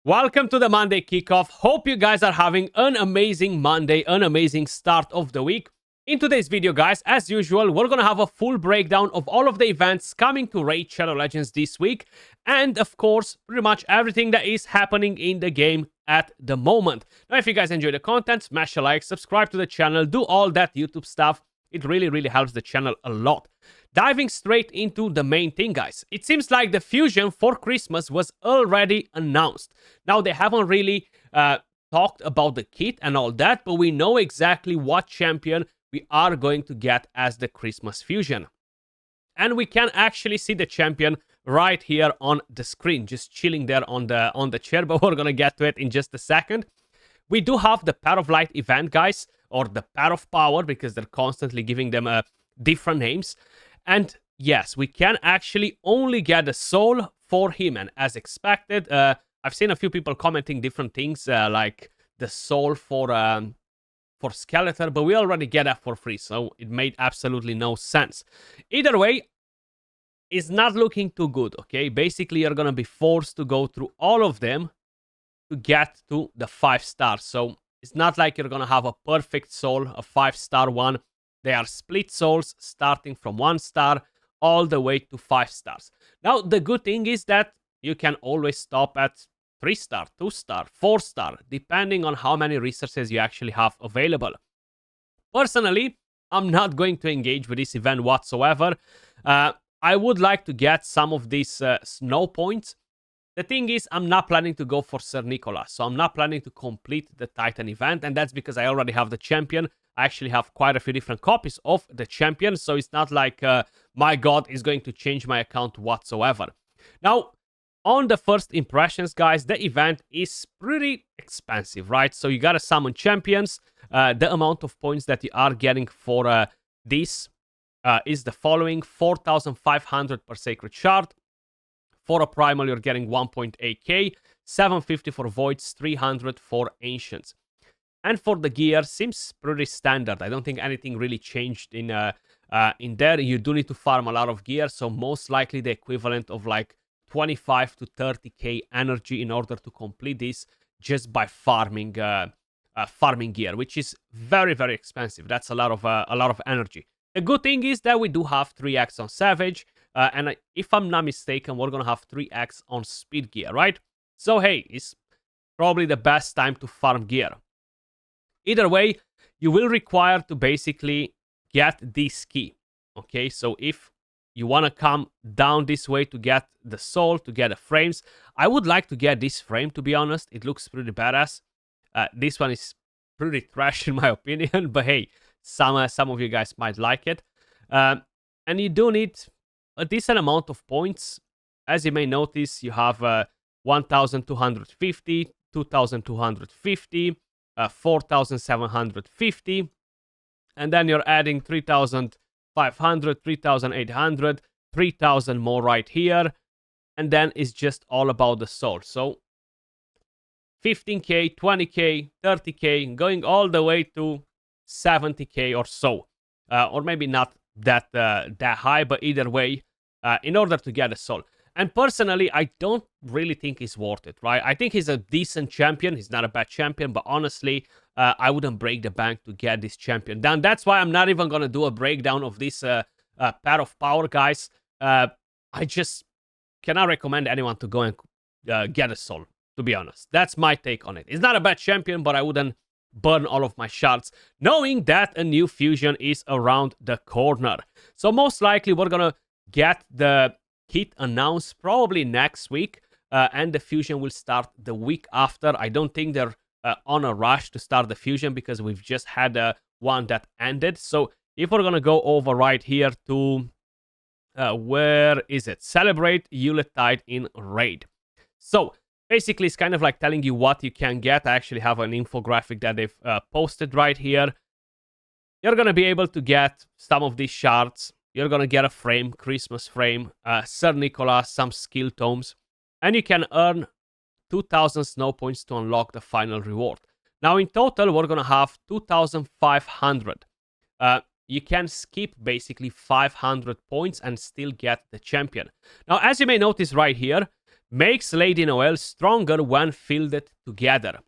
Welcome to the Monday Kickoff. Hope you guys are having an amazing Monday, an amazing start of the week. In today's video, guys, as usual, we're going to have a full breakdown of all of the events coming to Raid Shadow Legends this week. And, of course, pretty much everything that is happening in the game at the moment. Now, if you guys enjoy the content, smash a like, subscribe to the channel, do all that YouTube stuff. It really helps the channel a lot. Diving straight into the main thing, guys. It seems like the fusion for Christmas was already announced. Now, they haven't really talked about the kit and all that, but we know exactly what champion we are going to get as the Christmas fusion. And we can actually see the champion right here on the screen, just chilling there on the chair, but we're going to get to it in just a second. We do have the Pair of Light event, guys, or the Pair of Power, because they're constantly giving them different names. And yes, we can actually only get a soul for him. And as expected, I've seen a few people commenting different things, like the soul for Skeletor, but we already get that for free, so it made absolutely no sense. Either way, it's not looking too good, okay? Basically, you're gonna be forced to go through all of them to get to the 5 stars. So it's not like you're gonna have a perfect soul, a 5-star one. They are split souls starting from 1 star all the way to 5 stars. Now, the good thing is that you can always stop at 3 star, 2 star, 4 star, depending on how many resources you actually have available. Personally, I'm not going to engage with this event whatsoever. I would like to get some of these snow points. The thing is, I'm not planning to go for Sir Nicholas, so I'm not planning to complete the Titan event, and that's because I already have the champion. I actually have quite a few different copies of the champion, so it's not like my god is going to change my account whatsoever. Now, on the first impressions, guys, the event is pretty expensive, right? So you gotta summon champions. The amount of points that you are getting for this is the following: 4,500 per Sacred Shard. For a Primal, you're getting 1.8k, 750 for Voids, 300 for Ancients. And for the gear, seems pretty standard. I don't think anything really changed in there. You do need to farm a lot of gear, so most likely the equivalent of like 25 to 30k energy in order to complete this just by farming gear, which is very expensive. That's a lot of energy. The good thing is that we do have 3x on Savage, and if I'm not mistaken, we're gonna have 3x on Speed gear, right? So hey, it's probably the best time to farm gear. Either way, you will require to basically get this key. Okay, so if you want to come down this way to get the soul, to get the frames, I would like to get this frame, to be honest. It looks pretty badass. This one is pretty trash in my opinion, but hey, some of you guys might like it. And you do need a decent amount of points. As you may notice, you have 1,250, 2,250, 4,750, and then you're adding 3,500, 3,800, 3,000 more right here, and then it's just all about the soul. So 15k, 20k, 30k, going all the way to 70k or so, or maybe not that high, but either way, in order to get a soul. And personally, I don't really think he's worth it, right? I think he's a decent champion. He's not a bad champion, but honestly, I wouldn't break the bank to get this champion down. That's why I'm not even going to do a breakdown of this Pair of Power, guys. I just cannot recommend anyone to go and get a soul, to be honest. That's my take on it. It's not a bad champion, but I wouldn't burn all of my shards, knowing that a new fusion is around the corner. So most likely, we're going to get the kit announced probably next week, and the fusion will start the week after. I don't think they're on a rush to start the fusion because we've just had one that ended. So if we're gonna go over right here to where is it? Celebrate Yuletide in Raid. So basically, it's kind of like telling you what you can get. I actually have an infographic that they've posted right here. You're gonna be able to get some of these shards. You're going to get a frame, Christmas frame, Sir Nicholas, some skill tomes, and you can earn 2,000 snow points to unlock the final reward. Now, in total, we're going to have 2,500. You can skip basically 500 points and still get the champion. Now, as you may notice right here, makes Lady Noelle stronger when fielded together.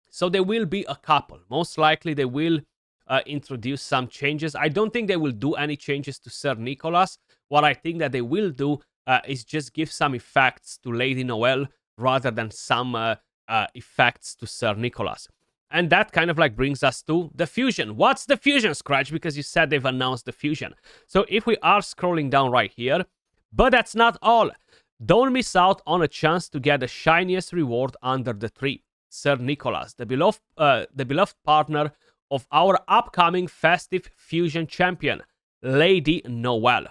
So there will be a couple. Most likely they will introduce some changes. I don't think they will do any changes to Sir Nicholas. What I think that they will do is just give some effects to Lady Noelle rather than some effects to Sir Nicholas. And that kind of like brings us to the fusion. What's the fusion, Skratch? Because you said they've announced the fusion. So if we are scrolling down right here, but that's not all. Don't miss out on a chance to get the shiniest reward under the tree. Sir Nicholas, the beloved partner of our upcoming festive fusion champion, Lady Noelle.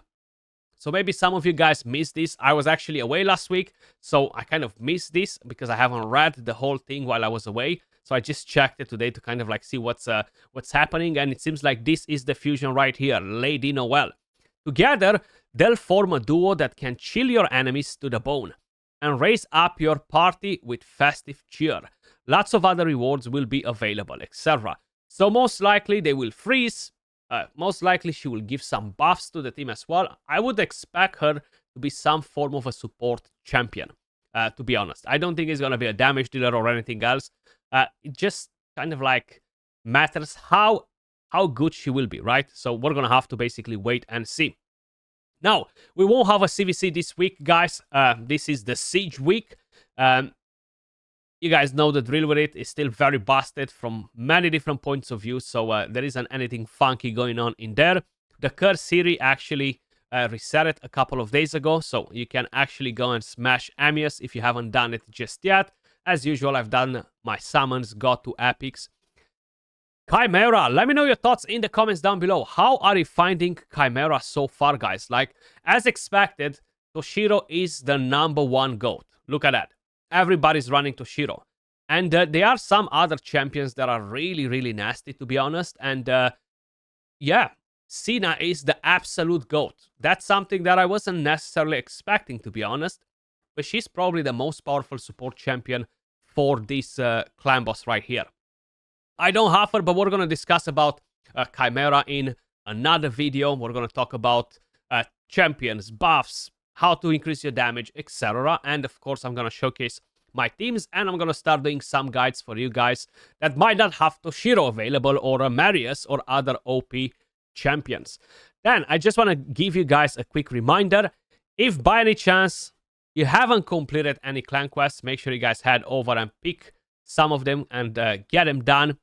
So maybe some of you guys missed this. I was actually away last week, so I kind of missed this because I haven't read the whole thing while I was away. So I just checked it today to kind of like see what's happening, and it seems like this is the fusion right here, Lady Noelle. Together, they'll form a duo that can chill your enemies to the bone and raise up your party with festive cheer. Lots of other rewards will be available, etc. So most likely they will freeze. Most likely she will give some buffs to the team as well. I would expect her to be some form of a support champion, to be honest. I don't think it's going to be a damage dealer or anything else. It just kind of like matters how good she will be, right? So we're going to have to basically wait and see. Now, we won't have a CVC this week, guys. This is the Siege week. You guys know the drill with it. It's still very busted from many different points of view, so there isn't anything funky going on in there. The Curse series actually reset it a couple of days ago, so you can actually go and smash Amias if you haven't done it just yet. As usual, I've done my summons, got to epics. Chimera, let me know your thoughts in the comments down below. How are you finding Chimera so far, guys? Like, as expected, Toshiro is the #1 GOAT. Look at that. Everybody's running Toshiro. And there are some other champions that are really, really nasty, to be honest. And yeah, Cena is the absolute GOAT. That's something that I wasn't necessarily expecting, to be honest. But she's probably the most powerful support champion for this clan boss right here. I don't have her, but we're going to discuss about Chimera in another video. We're going to talk about champions, buffs, how to increase your damage, etc. And of course, I'm going to showcase my teams, and I'm going to start doing some guides for you guys that might not have Toshiro available, or Marius, or other OP champions. Then, I just want to give you guys a quick reminder. If by any chance you haven't completed any clan quests, make sure you guys head over and pick some of them and get them done.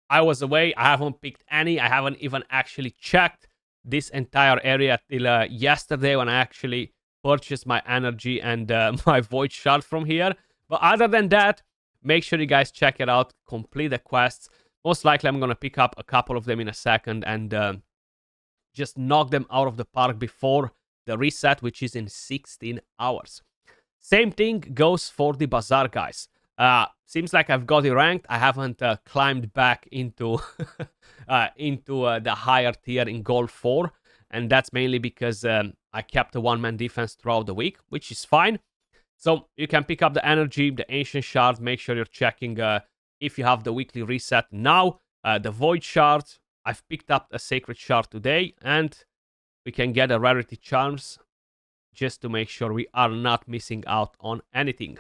I was away. I haven't picked any. I haven't even actually checked this entire area till yesterday when I actually purchased my energy and my void shard from here. But other than that, make sure you guys check it out. Complete the quests. Most likely I'm going to pick up a couple of them in a second and just knock them out of the park before the reset, which is in 16 hours. Same thing goes for the bazaar, guys. Seems like I've got it ranked. I haven't climbed back into the higher tier in Gold 4. And that's mainly because I kept a one-man defense throughout the week, which is fine. So you can pick up the energy, the ancient shard. Make sure you're checking if you have the weekly reset now. The void shard. I've picked up a sacred shard today. And we can get a rarity charms just to make sure we are not missing out on anything.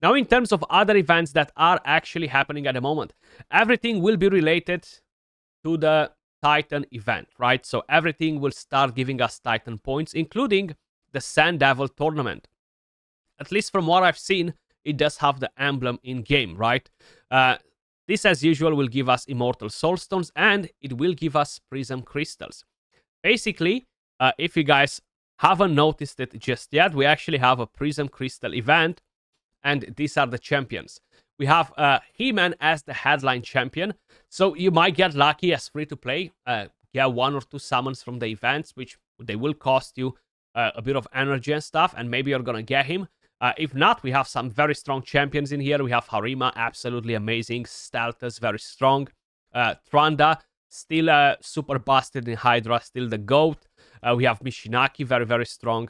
Now, in terms of other events that are actually happening at the moment, everything will be related to the Titan event, right? So everything will start giving us Titan points, including the Sand Devil tournament. At least from what I've seen, it does have the emblem in-game, right? This, as usual, will give us Immortal Soulstones, and it will give us Prism Crystals. Basically, if you guys haven't noticed it just yet, we actually have a Prism Crystal event, and these are the champions. We have He-Man as the headline champion. So you might get lucky as free-to-play. Get 1 or 2 summons from the events, which they will cost you a bit of energy and stuff. And maybe you're going to get him. If not, we have some very strong champions in here. We have Harima, absolutely amazing. Steltas, very strong. Tranda, still super busted in Hydra, still the GOAT. We have Mishinaki, very, very strong.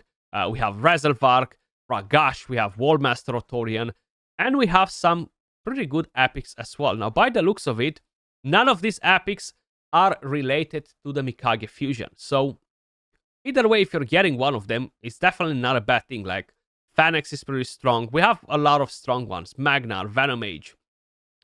We have Rezelvark. Ragash, we have Wallmaster Otorian, and we have some pretty good epics as well. Now, by the looks of it, none of these epics are related to the Mikage fusion. So, either way, if you're getting one of them, it's definitely not a bad thing. Like, Fennex is pretty strong. We have a lot of strong ones. Magnar, Venomage,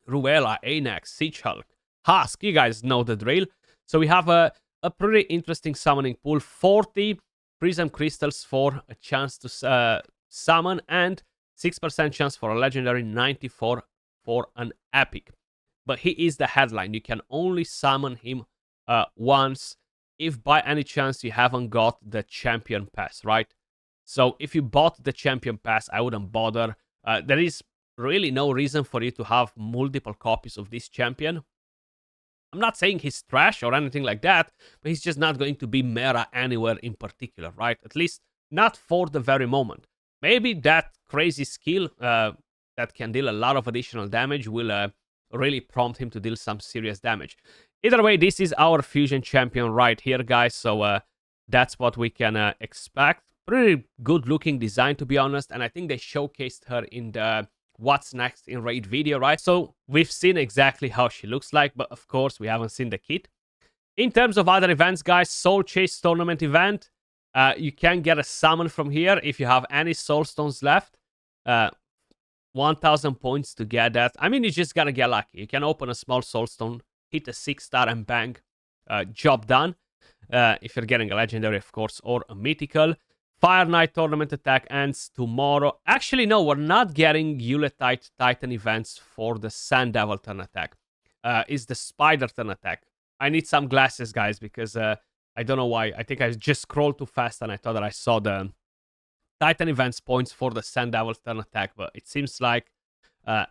Ruela, Anax, Siege Hulk, Husk. You guys know the drill. So we have a pretty interesting summoning pool. 40 Prism Crystals for a chance to summon, and 6% chance for a legendary, 94 for an epic. But he is the headline. You can only summon him once if by any chance you haven't got the champion pass, right? So if you bought the champion pass, I wouldn't bother. There is really no reason for you to have multiple copies of this champion. I'm not saying he's trash or anything like that, but he's just not going to be meta anywhere in particular, right? At least not for the very moment. Maybe that crazy skill that can deal a lot of additional damage will really prompt him to deal some serious damage. Either way, this is our fusion champion right here, guys. So that's what we can expect. Pretty good looking design, to be honest. And I think they showcased her in the What's Next in Raid video, right? So we've seen exactly how she looks like, but of course we haven't seen the kit. In terms of other events, guys, Soul Chase Tournament event. You can get a summon from here if you have any Soul Stones left. 1,000 points to get that. I mean, you just gotta get lucky. You can open a small Soul Stone, hit a 6-star and bang. Job done. If you're getting a legendary, of course, or a mythical. Fire Knight tournament attack ends tomorrow. Actually, no, we're not getting Yuletide Titan events for the Sand Devil turn attack. It's the Spider turn attack. I need some glasses, guys, because I don't know why. I think I just scrolled too fast and I thought that I saw the Titan events points for the Sand Devil turn attack, but it seems like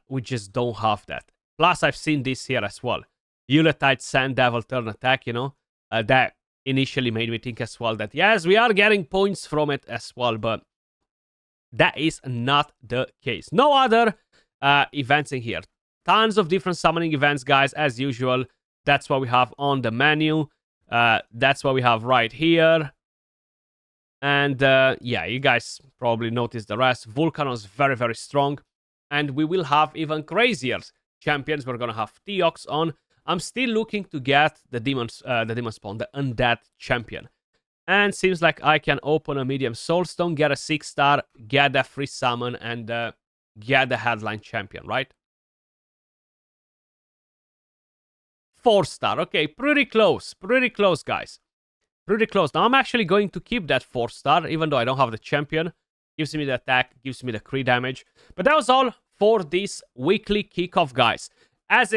we just don't have that. Plus, I've seen this here as well. Yuletide Sand Devil turn attack, you know, that initially made me think as well that, yes, we are getting points from it as well, but that is not the case. No other events in here. Tons of different summoning events, guys, as usual. That's what we have on the menu. That's what we have right here. And yeah, you guys probably noticed the rest. Vulcanos, very, very strong. And we will have even crazier champions. We're going to have Theox on. I'm still looking to get the demon spawn, the undead champion. And seems like I can open a medium soulstone, get a 6-star, get a free summon, and get the headline champion, right? 4-star. Okay, pretty close, guys. Pretty close. Now I'm actually going to keep that 4-star, even though I don't have the champion. Gives me the attack, gives me the crit damage. But that was all for this weekly kickoff, guys. As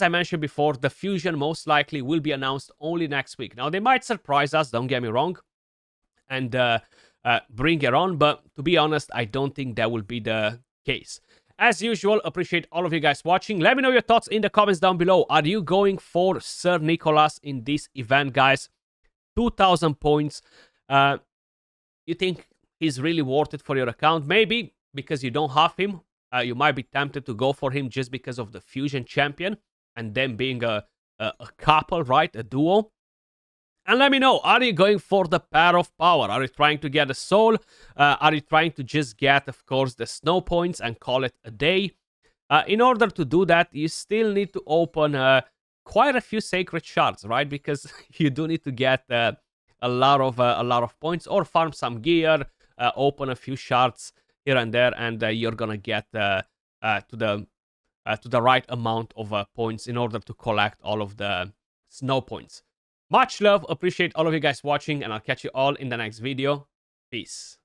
I mentioned before, the fusion most likely will be announced only next week. Now, they might surprise us, don't get me wrong, and bring it on, but to be honest, I don't think that will be the case. As usual, appreciate all of you guys watching. Let me know your thoughts in the comments down below. Are you going for Sir Nicholas in this event, guys? 2,000 points. You think he's really worth it for your account? Maybe because you don't have him. You might be tempted to go for him just because of the fusion champion and them being a couple, right? A duo. And let me know, are you going for the pair of power? Are you trying to get a soul? Are you trying to just get, of course, the snow points and call it a day? In order to do that, you still need to open quite a few sacred shards, right? Because you do need to get a lot of points, or farm some gear, open a few shards here and there, and you're gonna get to the right amount of points in order to collect all of the snow points. Much love, appreciate all of you guys watching, and I'll catch you all in the next video. Peace.